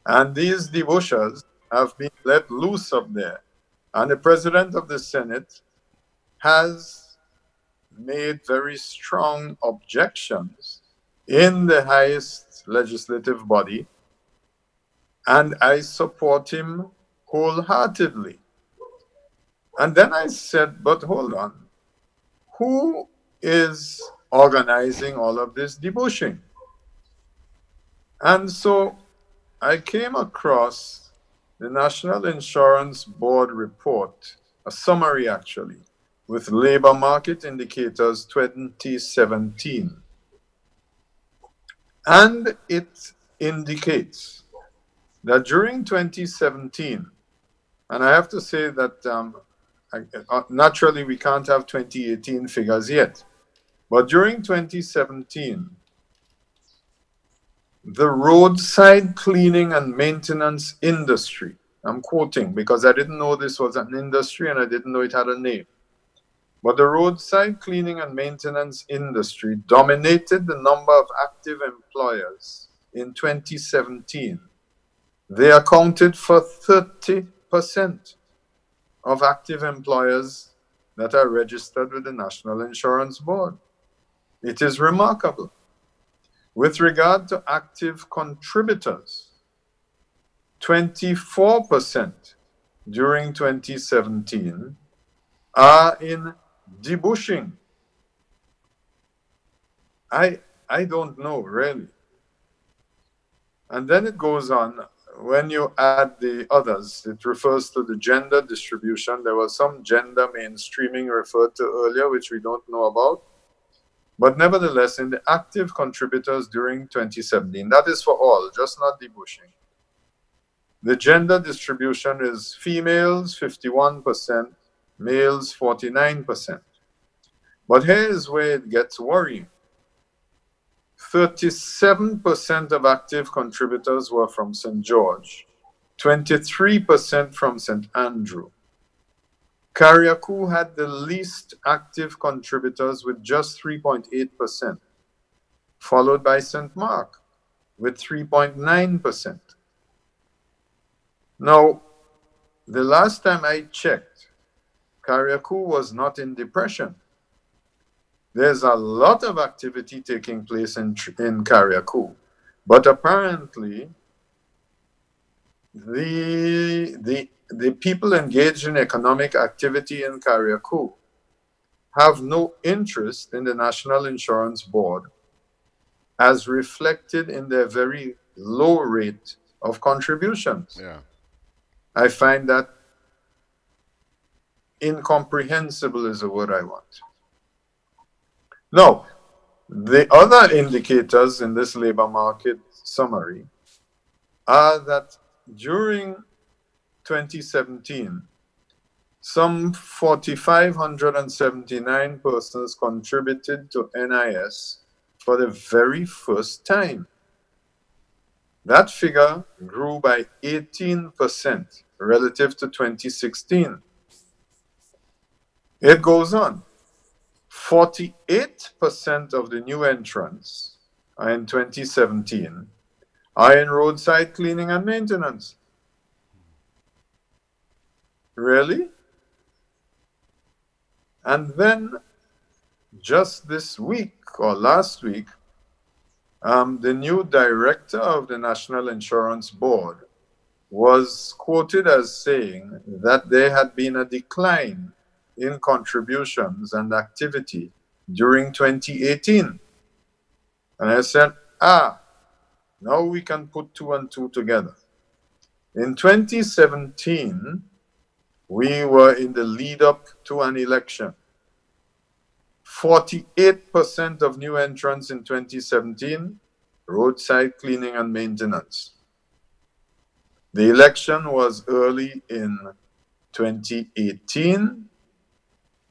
And these debushers have been let loose up there. And the President of the Senate has made very strong objections in the highest legislative body, and I support him wholeheartedly. And then I said, but hold on, who is organizing all of this debushing? And so I came across the National Insurance Board report, a summary actually, with Labor Market Indicators 2017. And it indicates that during 2017, and I have to say that naturally we can't have 2018 figures yet, but during 2017, the roadside cleaning and maintenance industry, I'm quoting because I didn't know this was an industry and I didn't know it had a name, but the roadside cleaning and maintenance industry dominated the number of active employers in 2017. They accounted for 30% of active employers that are registered with the National Insurance Board. It is remarkable. With regard to active contributors, 24% during 2017 are in debushing. I don't know, really. And then it goes on. When you add the others, it refers to the gender distribution. There was some gender mainstreaming referred to earlier, which we don't know about. But nevertheless, in the active contributors during 2017, that is for all, just not debushing. The gender distribution is females 51%, males 49%. But here is where it gets worrying. 37% of active contributors were from St. George, 23% from St. Andrew. Carriacou had the least active contributors with just 3.8%, followed by St. Mark with 3.9%. Now, the last time I checked, Carriacou was not in depression. There's a lot of activity taking place in Carriacou, but apparently the people engaged in economic activity in Carriacou have no interest in the National Insurance Board as reflected in their very low rate of contributions. Yeah. I find that incomprehensible is the word I want. Now, the other indicators in this labor market summary are that during 2017, some 4,579 persons contributed to NIS for the very first time. That figure grew by 18% relative to 2016. It goes on. 48% of the new entrants in 2017 are in roadside cleaning and maintenance. Really? And then just this week or last week, the new director of the National Insurance Board was quoted as saying that there had been a decline in contributions and activity during 2018. And I said, now we can put two and two together. In 2017, we were in the lead up to an election. 48% of new entrants in 2017, roadside cleaning and maintenance. The election was early in 2018,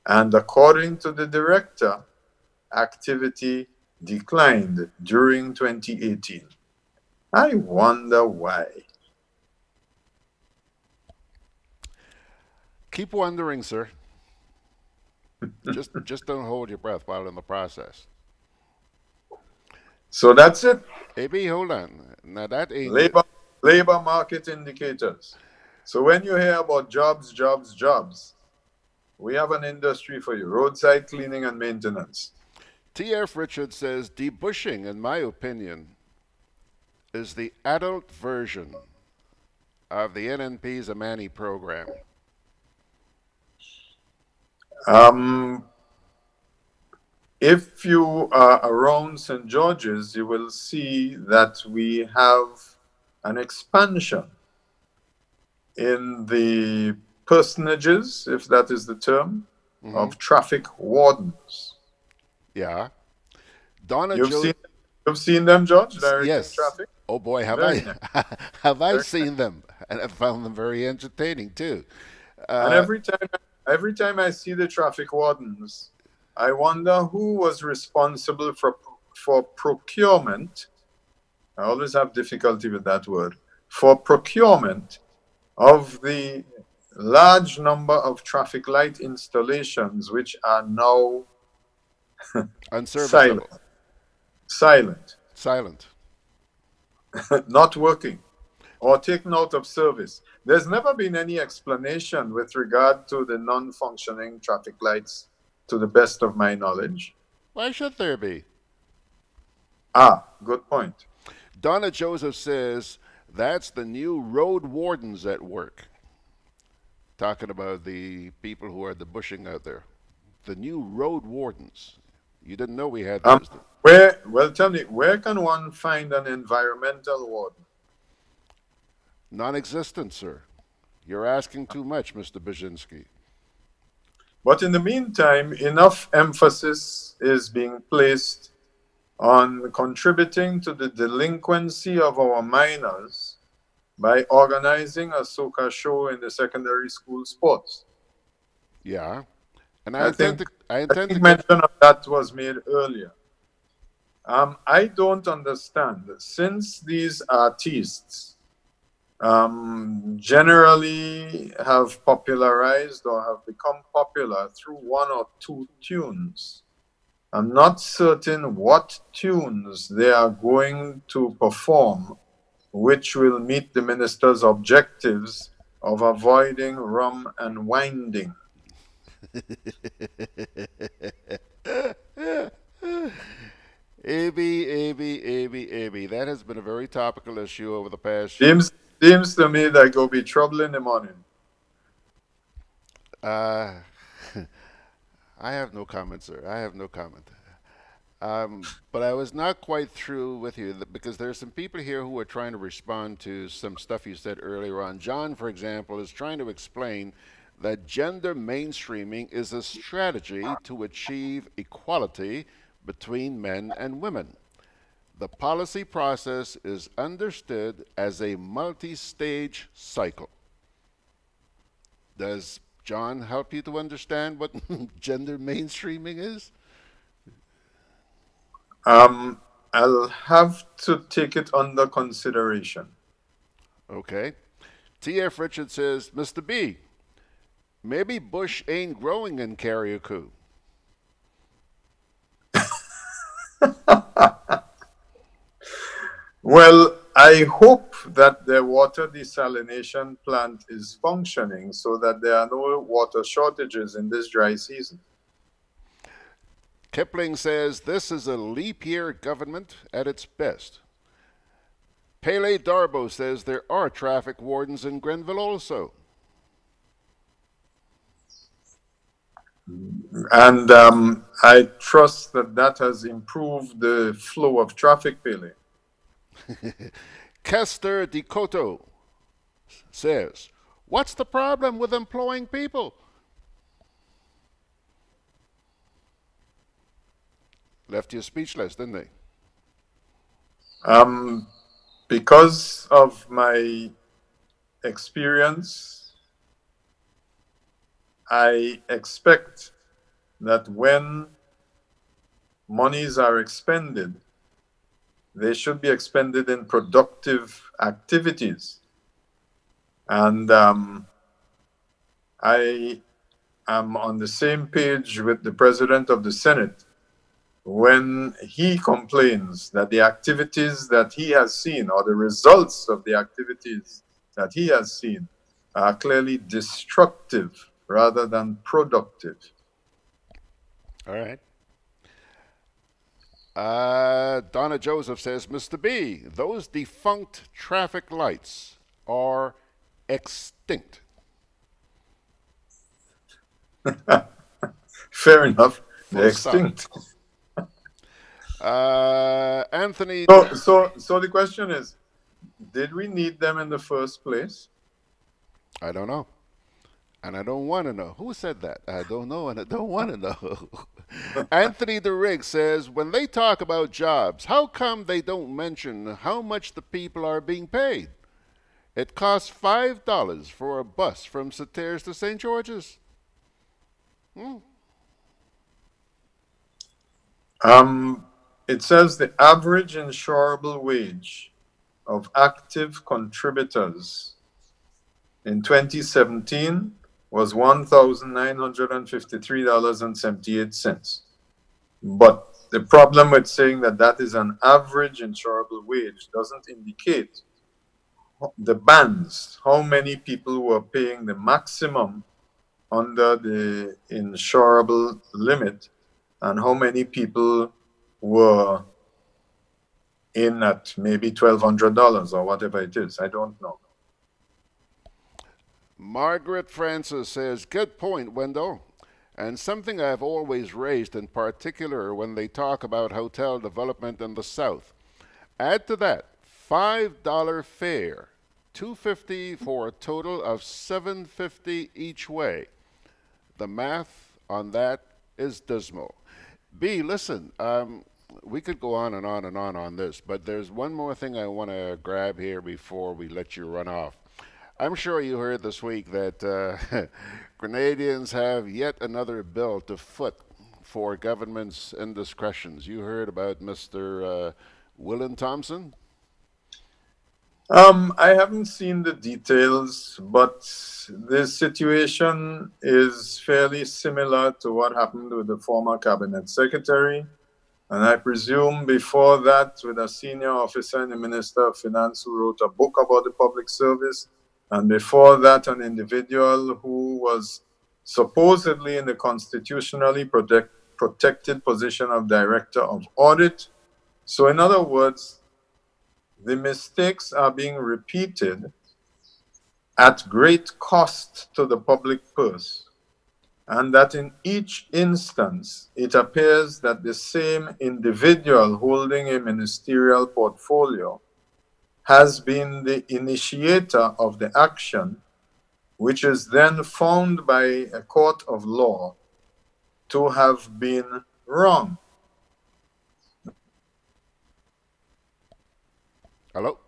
and according to the director, activity declined during 2018. I wonder why. Keep wondering, sir. just don't hold your breath while in the process. So that's it. AB, hold on. Now that ain't labor market indicators. So when you hear about jobs, we have an industry for you: roadside cleaning and maintenance. T.F. Richards says debushing, in my opinion, is the adult version of the NNP's Amani program. If you are around St. George's, you will see that we have an expansion in the personages, if that is the term, of traffic wardens. Yeah. Donna You've seen them, George, directing yes. traffic? Oh boy, have Very I nice. have I seen them, and I found them very entertaining too. And every time I see the traffic wardens, I wonder who was responsible for procurement. I always have difficulty with that word. For procurement of the large number of traffic light installations which are now unserviceable. Silent. Not working or taken out of service. There's never been any explanation with regard to the non-functioning traffic lights, to the best of my knowledge. Why should there be? Good point. Donna Joseph says that's the new road wardens at work. Talking about the people who are debushing out there. The new road wardens. You didn't know we had those. Tell me, where can one find an environmental warden? Non-existent, sir. You're asking too much, Mr. Baczynski. But in the meantime, enough emphasis is being placed on contributing to the delinquency of our minors by organizing a soca show in the secondary school sports. Yeah. And I think mention of that was made earlier. I don't understand. Since these artists generally have popularized or have become popular through one or two tunes, I'm not certain what tunes they are going to perform which will meet the minister's objectives of avoiding rum and winding. AB. That has been a very topical issue over the past year. Seems to me that go be trouble in the morning. I have no comment, sir. I have no comment. But I was not quite through with you because there are some people here who are trying to respond to some stuff you said earlier on. John, for example, is trying to explain that gender mainstreaming is a strategy to achieve equality between men and women. The policy process is understood as a multi-stage cycle. Does John help you to understand what gender mainstreaming is? I'll have to take it under consideration. Okay. T.F. Richards says, Mr. B, maybe Bush ain't growing in Carriacou. Well, I hope that the water desalination plant is functioning so that there are no water shortages in this dry season. Kipling says this is a leap year government at its best. Pele Darbo says there are traffic wardens in Grenville also. And I trust that that has improved the flow of traffic, Pele. Kester Dikoto says, what's the problem with employing people? Left you speechless, didn't they? Because of my experience, I expect that when monies are expended, they should be expended in productive activities. And I am on the same page with the President of the Senate when he complains that the activities that he has seen, or the results of the activities that he has seen, are clearly destructive rather than productive. All right. Donna Joseph says, Mr. B, those defunct traffic lights are extinct. Fair enough. They're extinct. Anthony. So the question is, did we need them in the first place? I don't know. And I don't want to know. Who said that? I don't know and I don't want to know. Anthony DeRigg says, when they talk about jobs, how come they don't mention how much the people are being paid? It costs $5 for a bus from Satairs to St. George's. It says the average insurable wage of active contributors in 2017 was $1,953.78. But the problem with saying that that is an average insurable wage doesn't indicate the bands, how many people were paying the maximum under the insurable limit and how many people were in at maybe $1,200 or whatever it is. I don't know. Margaret Francis says, good point, Wendell. And something I've always raised, in particular when they talk about hotel development in the South. Add to that $5 fare, $2.50 for a total of $7.50 each way. The math on that is dismal. B, listen, we could go on and on and on this, but there's one more thing I want to grab here before we let you run off. I'm sure you heard this week that Grenadians have yet another bill to foot for government's indiscretions. You heard about Mr. Willen Thompson? I haven't seen the details, but the situation is fairly similar to what happened with the former cabinet secretary. And I presume before that, with a senior officer and the Minister of Finance who wrote a book about the public service. And before that, an individual who was supposedly in the constitutionally protected position of Director of Audit. So in other words, the mistakes are being repeated at great cost to the public purse. And that in each instance, it appears that the same individual holding a ministerial portfolio has been the initiator of the action, which is then found by a court of law to have been wrong. Hello?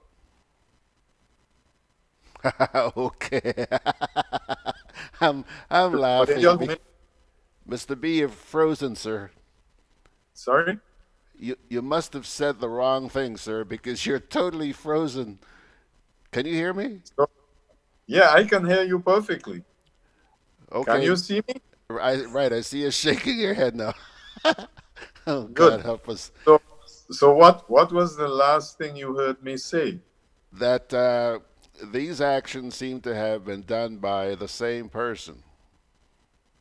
Okay. I'm laughing. Mr. B, you're frozen, sir. Sorry? You must have said the wrong thing, sir, because you're totally frozen. Can you hear me? Yeah, I can hear you perfectly. Okay. Can you see me? Right, I see you shaking your head now. Oh, Good. God help us. So what was the last thing you heard me say? That these actions seem to have been done by the same person.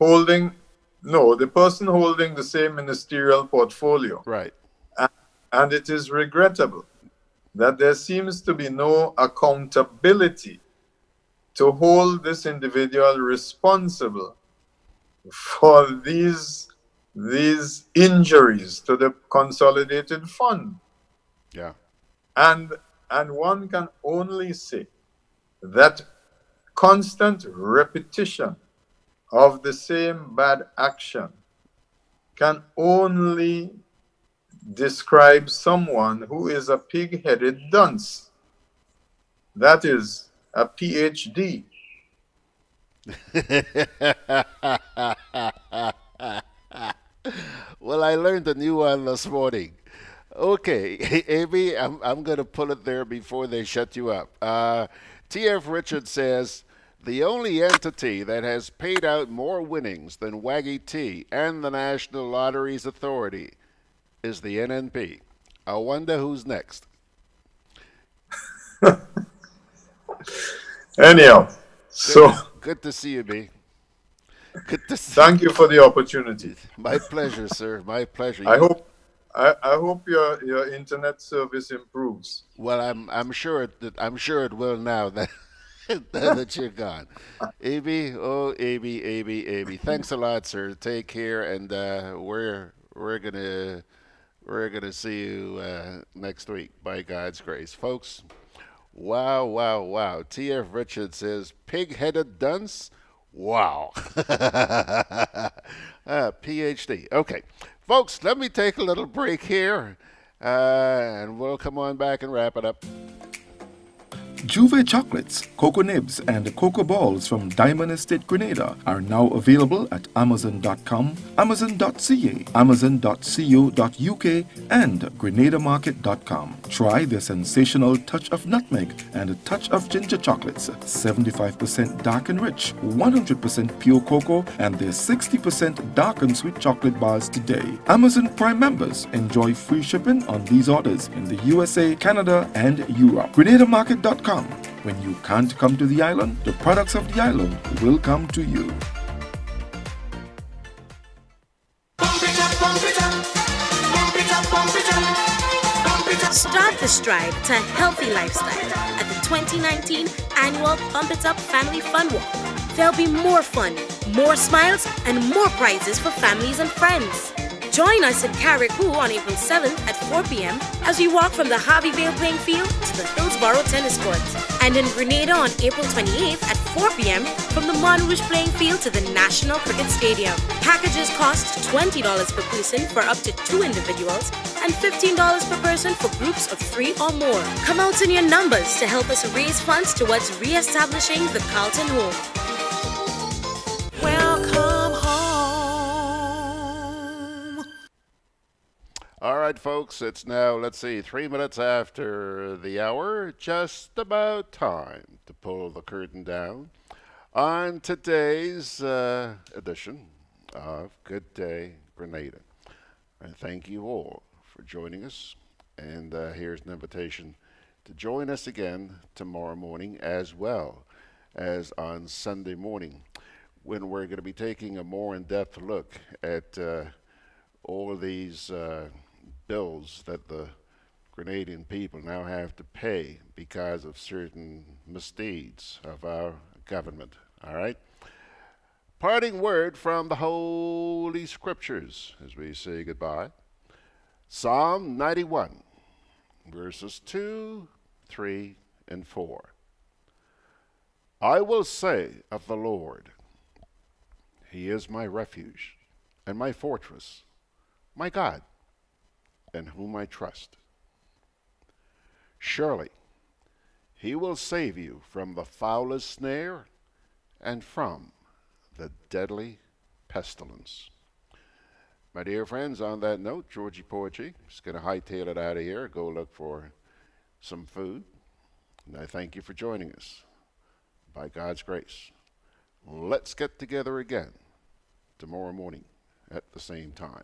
The person holding the same ministerial portfolio. Right. And it is regrettable that there seems to be no accountability to hold this individual responsible for these injuries to the consolidated fund. Yeah. And one can only say that constant repetition of the same bad action can only describe someone who is a pig-headed dunce. That is a PhD. Well, I learned a new one this morning. Okay, Amy, I'm going to pull it there before they shut you up. T.F. Richard says, the only entity that has paid out more winnings than Waggy T and the National Lotteries Authority is the NNP. I wonder who's next. Anyhow, so good to see you, B. Good to see Thank you for the opportunity. My pleasure, sir. My pleasure. I hope your internet service improves. Well, I'm sure it will now that that you're gone. AB, oh AB. Thanks a lot, sir. Take care, and we're gonna see you next week by God's grace, folks. Wow. T.F. Richard says, pig-headed dunce? Wow. PhD. Okay. Folks, let me take a little break here, and we'll come on back and wrap it up. Juve chocolates, cocoa nibs, and cocoa balls from Diamond Estate Grenada are now available at Amazon.com, Amazon.ca, Amazon.co.uk, and GrenadaMarket.com. Try their sensational touch of nutmeg and a touch of ginger chocolates, 75% dark and rich, 100% pure cocoa, and their 60% dark and sweet chocolate bars today. Amazon Prime members enjoy free shipping on these orders in the USA, Canada, and Europe. GrenadaMarket.com. When you can't come to the island, the products of the island will come to you. Start the stride to a healthy lifestyle at the 2019 annual Pump It Up Family Fun Walk. There'll be more fun, more smiles, and more prizes for families and friends. Join us in Carriacou on April 7th at 4 p.m. as we walk from the Harveyvale playing field to the Hillsborough tennis court. And in Grenada on April 28th at 4 p.m. from the Windrush playing field to the National Cricket Stadium. Packages cost $20 per person for up to 2 individuals and $15 per person for groups of 3 or more. Come out in your numbers to help us raise funds towards re-establishing the Carlton Home. Welcome home. All right, folks, it's now, 3 minutes after the hour. Just about time to pull the curtain down on today's edition of Good Day Grenada. And thank you all for joining us. And here's an invitation to join us again tomorrow morning, as well as on Sunday morning, when we're going to be taking a more in-depth look at all these bills that the Grenadian people now have to pay because of certain misdeeds of our government. All right? Parting word from the Holy Scriptures as we say goodbye. Psalm 91, verses 2, 3, and 4. I will say of the Lord, He is my refuge and my fortress, my God, in whom I trust. Surely He will save you from the foulest snare and from the deadly pestilence. My dear friends, on that note, Georgie Poetry is going to hightail it out of here, go look for some food. And I thank you for joining us. By God's grace, let's get together again tomorrow morning at the same time.